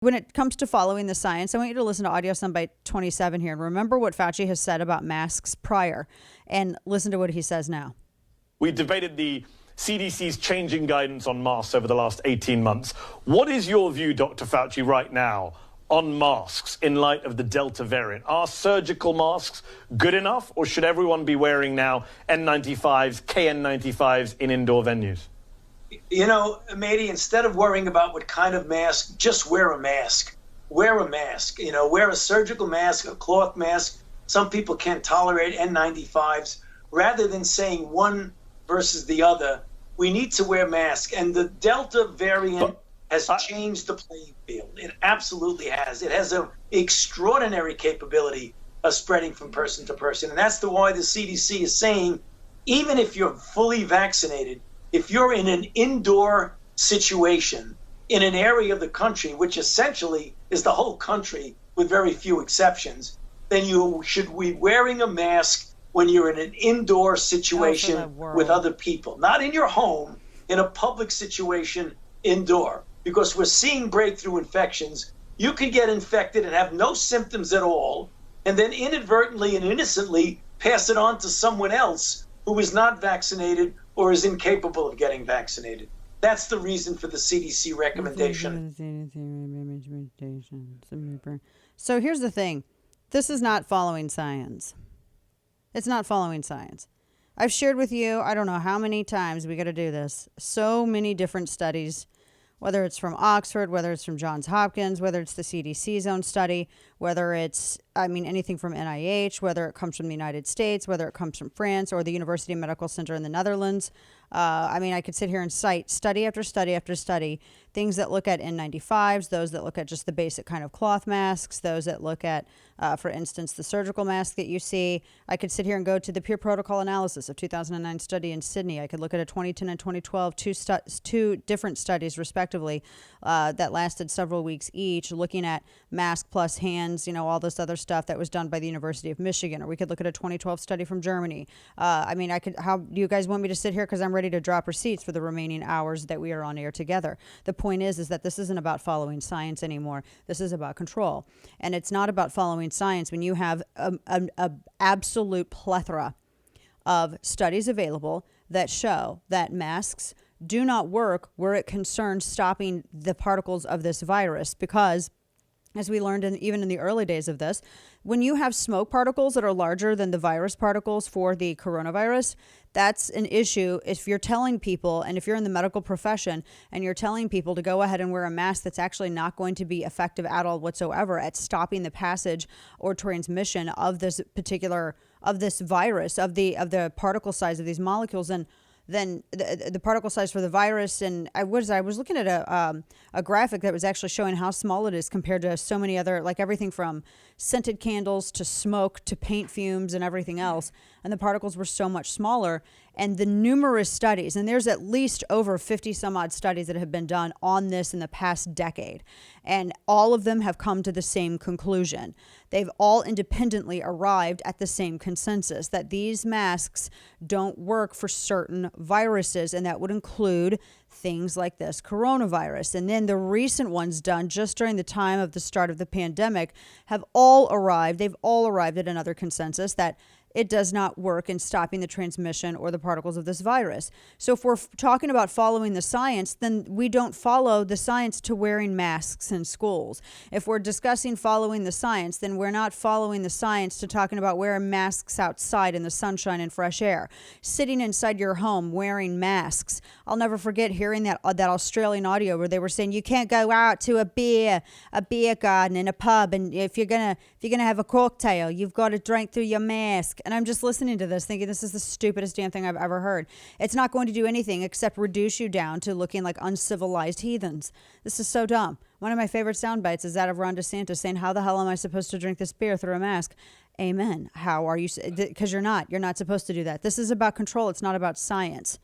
when it comes to following the science, I want you to listen to audio soundbite 27 here and remember what Fauci has said about masks prior and listen to what he says now. We debated the CDC's changing guidance on masks over the last 18 months. What is your view, Dr. Fauci, right now on masks in light of the Delta variant? Are surgical masks good enough, or should everyone be wearing now N95s, KN95s in indoor venues? You know, Mady, instead of worrying about what kind of mask, just wear a mask. Wear a mask. You know, wear a surgical mask, a cloth mask. Some people can't tolerate N95s. Rather than saying one versus the other, we need to wear masks. And the Delta variant has changed the playing field. It absolutely has. It has an extraordinary capability of spreading from person to person. And that's why the CDC is saying, even if you're fully vaccinated, if you're in an indoor situation in an area of the country, which essentially is the whole country with very few exceptions, then you should be wearing a mask when you're in an indoor situation with other people, not in your home, in a public situation indoor, because we're seeing breakthrough infections. You can get infected and have no symptoms at all, and then inadvertently and innocently pass it on to someone else who is not vaccinated or is incapable of getting vaccinated. That's the reason for the CDC recommendation. So here's the thing. This is not following science. It's not following science. I've shared with you, I don't know how many times we got to do this, so many different studies, whether it's from Oxford, whether it's from Johns Hopkins, whether it's the CDC's own study, whether it's, anything from NIH, whether it comes from the United States, whether it comes from France or the University Medical Center in the Netherlands. I could sit here and cite study after study after study, things that look at N95s, those that look at just the basic kind of cloth masks, those that look at, for instance, the surgical mask that you see. I could sit here and go to the peer protocol analysis of 2009 study in Sydney. I could look at a 2010 and 2012, two different studies respectively that lasted several weeks each, looking at mask plus hands, all this other stuff that was done by the University of Michigan. Or we could look at a 2012 study from Germany. How do you guys want me to sit here? Because I'm ready to drop receipts for the remaining hours that we are on air together. The point is that this isn't about following science anymore. This is about control. And it's not about following science when you have an absolute plethora of studies available that show that masks do not work where it concerns stopping the particles of this virus, because as we learned even in the early days of this, when you have smoke particles that are larger than the virus particles for the coronavirus, that's an issue. If you're telling people, and if you're in the medical profession and you're telling people to go ahead and wear a mask that's actually not going to be effective at all whatsoever at stopping the passage or transmission of this virus, of the particle size of these molecules, and then the particle size for the virus. And I was looking at a graphic that was actually showing how small it is compared to so many other, like everything from scented candles to smoke to paint fumes and everything else. And the particles were so much smaller. And the numerous studies, and there's at least over 50 some odd studies that have been done on this in the past decade. And all of them have come to the same conclusion. They've all independently arrived at the same consensus that these masks don't work for certain viruses, and that would include things like this coronavirus. And then the recent ones done just during the time of the start of the pandemic have all arrived. They've all arrived at another consensus that it does not work in stopping the transmission or the particles of this virus. So if we're talking about following the science, then we don't follow the science to wearing masks in schools. If we're discussing following the science, then we're not following the science to talking about wearing masks outside in the sunshine and fresh air. Sitting inside your home wearing masks. I'll never forget hearing that Australian audio where they were saying you can't go out to a beer garden in a pub, and if you're gonna have a cocktail, you've got to drink through your mask. And I'm just listening to this thinking this is the stupidest damn thing I've ever heard. It's not going to do anything except reduce you down to looking like uncivilized heathens. This is so dumb. One of my favorite sound bites is that of Ron DeSantis saying, how the hell am I supposed to drink this beer through a mask? Amen. How are you? Because you're not. You're not supposed to do that. This is about control. It's not about science.